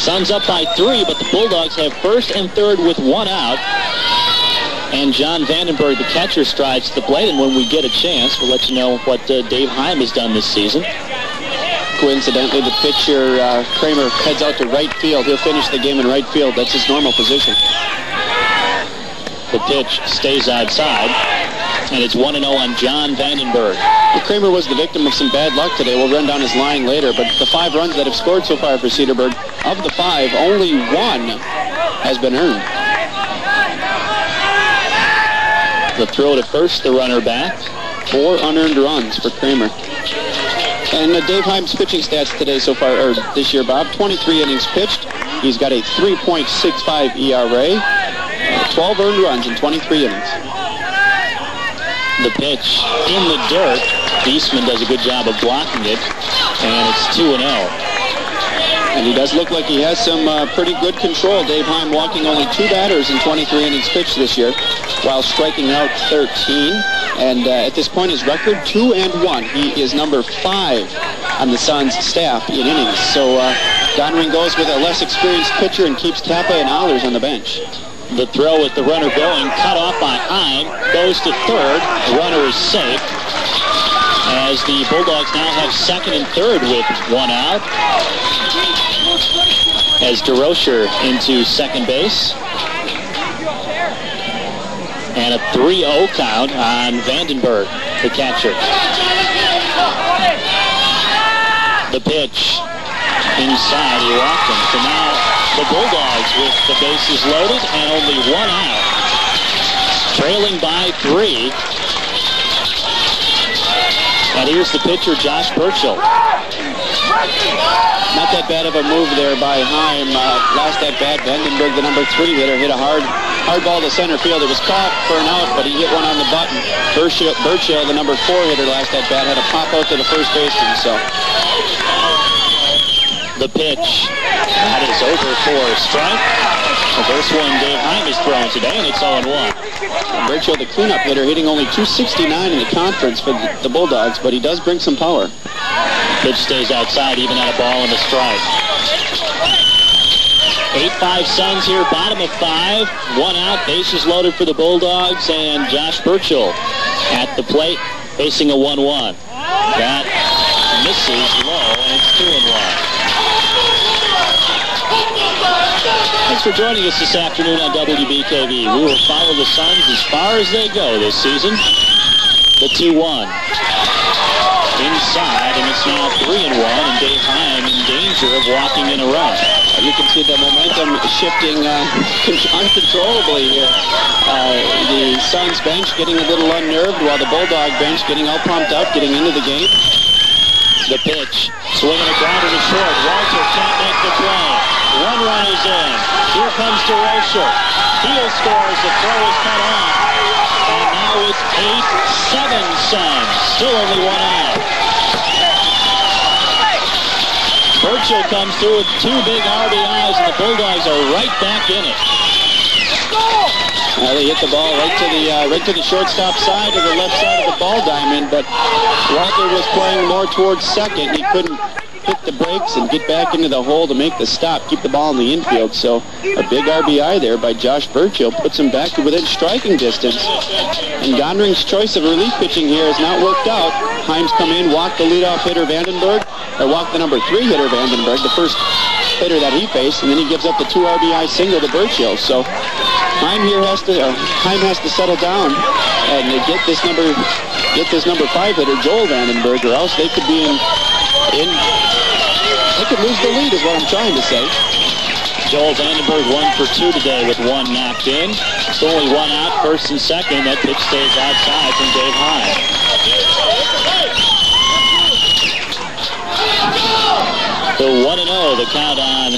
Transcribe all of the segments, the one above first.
Suns up by 3, but the Bulldogs have first and third with 1 out. And John Vandenberg, the catcher, strides to the plate. And when we get a chance, we'll let you know what Dave Heim has done this season. Coincidentally, the pitcher, Kramer, heads out to right field. He'll finish the game in right field. That's his normal position. The pitch stays outside, and it's 1-0 on John Vandenberg. Well, Kramer was the victim of some bad luck today. We'll run down his line later, but the 5 runs that have scored so far for Cedarburg, of the 5, only 1 has been earned. The throw to first, the runner back. 4 unearned runs for Kramer. And Dave Heim's pitching stats today so far, or this year, Bob, 23 innings pitched. He's got a 3.65 ERA, 12 earned runs in 23 innings. The pitch in the dirt. Eastman does a good job of blocking it, and it's 2-0. And he does look like he has some pretty good control. Dave Heim walking only 2 batters in 23 innings pitched this year, while striking out 13. And at this point, his record, 2-1. He is number 5 on the Suns staff in innings. So Donring goes with a less experienced pitcher and keeps Kappa and Allers on the bench. The throw with the runner going, cut off by Heim, goes to third. The runner is safe, as the Bulldogs now have second and third with 1 out. As DeRocher into second base. And a 3-0 count on Vandenberg, the catcher. The pitch inside, he walked him. So now the Bulldogs with the bases loaded and only 1 out. Trailing by 3. And here's the pitcher, Josh Burchill. Not that bad of a move there by Heim. Last at bat, Vandenberg, the number 3 hitter, hit a hard ball to center field. It was caught for an out, but he hit one on the button. Burchill, the number 4 hitter, last at bat, had a pop out to the first baseman. So the pitch, that is over for a strike. The first one Dave Heim has thrown today, and it's 0-1. Burchill, the cleanup hitter, hitting only .269 in the conference for the Bulldogs, but he does bring some power. Pitch stays outside, even at a ball and a strike. 8-5 Suns here, bottom of 5. 1 out, bases loaded for the Bulldogs, and Josh Burchill at the plate, facing a 1-1. That misses low, and it's 2-1. Thanks for joining us this afternoon on WBKV. We will follow the Suns as far as they go this season. The 2-1. Inside, and it's now 3-1, and Dave Heim in danger of walking in a run. You can see the momentum shifting uncontrollably here. The Suns bench getting a little unnerved, while the Bulldog bench getting all pumped up, getting into the game. The pitch, swinging a grounder to short. Walter can't make the play. 1 run is in. Here comes DeRocher. Heel scores. The throw is cut off. And now it's 8-7 Suns. Still only 1 out. Burchill comes through with 2 big RBIs, and the Bulldogs are right back in it. Well, they hit the ball right to the shortstop side or the left side of the ball diamond, but Walter was playing more towards second. He couldn't hit the brakes and get back into the hole to make the stop, keep the ball in the infield. So a big RBI there by Josh Burchill puts him back to within striking distance. And Gondring's choice of relief pitching here has not worked out. Heim's come in, walked the leadoff hitter Vandenberg, or walked the number 3 hitter Vandenberg, the first hitter that he faced, and then he gives up the 2 RBI single to Burchill. So Heim has to settle down and get this number 5 hitter Joel Vandenberg, or else they could be they could lose the lead, is what I'm trying to say. Joel Vandenberg 1 for 2 today with 1 knocked in. It's only 1 out, first and second. That pitch stays outside from Dave Heim. The 1-0, the count on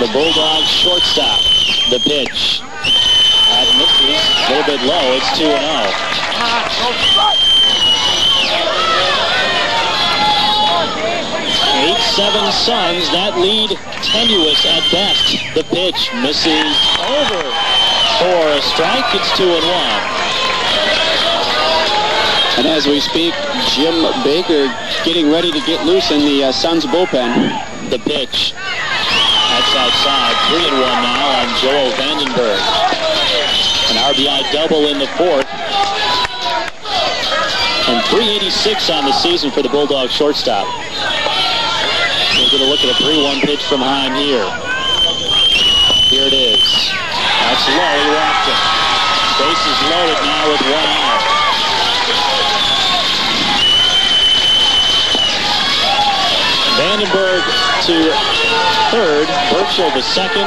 the Bulldogs shortstop. The pitch. That misses. A little bit low. It's 2-0. 8-7 Suns. That lead tenuous at best. The pitch misses over for a strike. It's 2-1. And as we speak, Jim Baker getting ready to get loose in the Suns bullpen. The pitch. That's outside. 3-1 now on Joel Vandenberg. An RBI double in the fourth. And 386 on the season for the Bulldogs shortstop. We're going to look at a 3-1 pitch from Heim here. Here it is. That's low. He walked it. Bases loaded now with 1 out. Vandenberg to third. Burchill to second.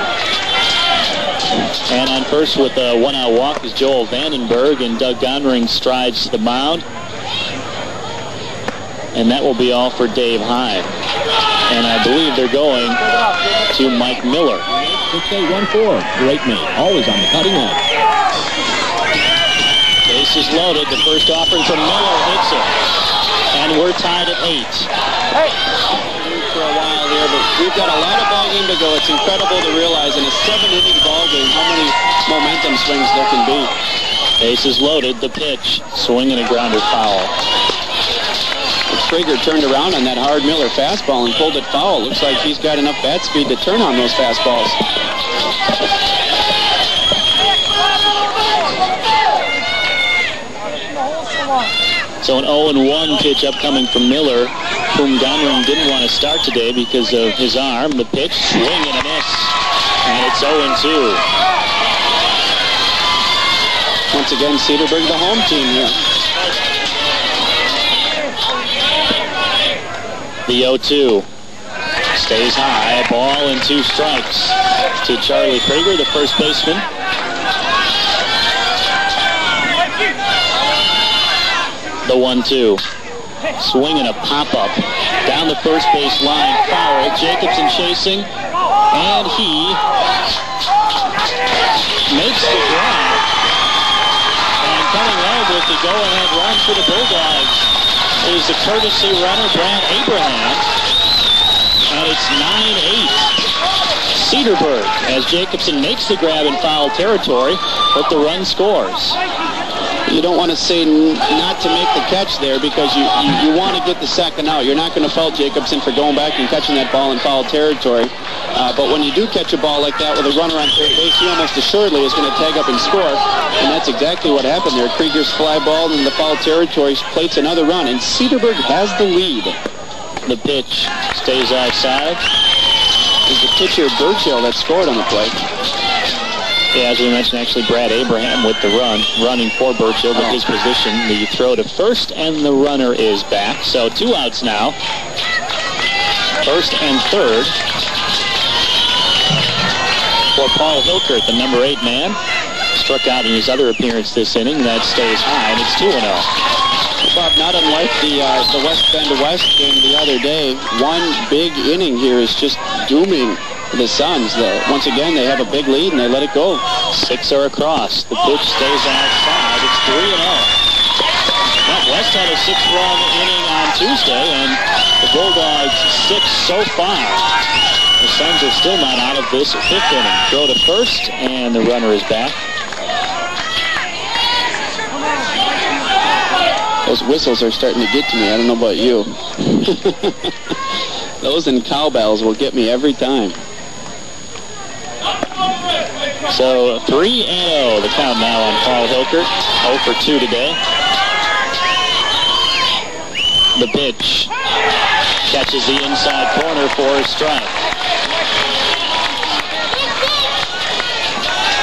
And on first with a 1-out walk is Joel Vandenberg, and Doug Gondring strides to the mound. And that will be all for Dave Heim. And I believe they're going to Mike Miller. 6-8-1-4. Great man. Always on the cutting edge. Bases loaded. The first offering from Miller hits it. And we're tied at 8. For a while here, but we've got a lot of ball game to go. It's incredible to realize in a 7-inning ball game how many momentum swings there can be. Bases loaded. The pitch. Swing and a grounder foul. Krieger turned around on that hard Miller fastball and pulled it foul. Looks like he's got enough bat speed to turn on those fastballs. So an 0-1 pitch upcoming from Miller, whom Gondring didn't want to start today because of his arm. The pitch, swing and a miss. And it's 0-2. Once again, Cedarburg, the home team here. The 0-2 stays high. A ball and 2 strikes to Charlie Krieger, the first baseman. The 1-2. Swing and a pop-up down the first base line. Foul. Jacobson chasing. And he makes the grab. And coming out with the go-ahead run for the Bulldogs is the courtesy runner, Brad Abraham. And it's 9-8. Cedarburg, as Jacobson makes the grab in foul territory, but the run scores. You don't want to say not to make the catch there because you want to get the second out. You're not going to fault Jacobson for going back and catching that ball in foul territory. But when you do catch a ball like that with a runner on third base, he almost assuredly is going to tag up and score. And that's exactly what happened there. Krieger's fly ball in the foul territory plates another run, and Cedarburg has the lead. The pitch stays outside. It's the pitcher Burchill that scored on the play. Yeah, as we mentioned, actually Brad Abraham with the run, running for Burchill, but his position, the throw to first, and the runner is back. So 2 outs now. First and third for Paul Hilkert, the number 8 man. Struck out in his other appearance this inning. That stays high, and it's 2-0. Bob, not unlike the West Bend West game the other day, one big inning here is just dooming the Suns. Once again, they have a big lead, and they let it go. 6 are across. The pitch stays outside. It's 3-0. West had a 6-run inning on Tuesday, and the Bulldogs 6 so far. The Suns are still not out of this 5th inning. Throw to first, and the runner is back. Those whistles are starting to get to me. I don't know about you. Those and cowbells will get me every time. So 3-0 the count now on Paul Hilkert. 0 for 2 today. The pitch catches the inside corner for a strike.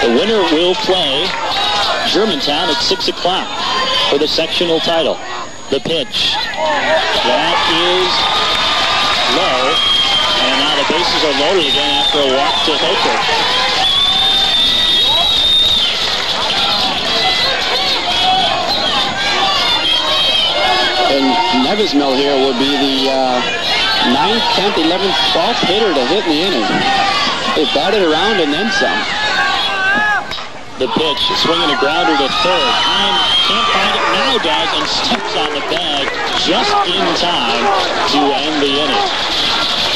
The winner will play Germantown at 6 o'clock for the sectional title. The pitch. That is low. And now the bases are loaded again after a walk to Hilkert. And Nevismill here will be the 9th, 10th, 11th, 12th hitter to hit in the inning. They batted around and then some. The pitch, swinging a grounder to third. Heim can't find it, now does, and steps on the bag just in time to end the inning.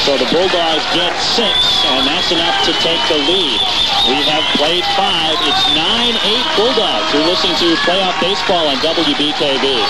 So the Bulldogs get 6, and that's enough to take the lead. We have played 5. It's 9-8 Bulldogs. You're listening to Playoff Baseball on WBKB.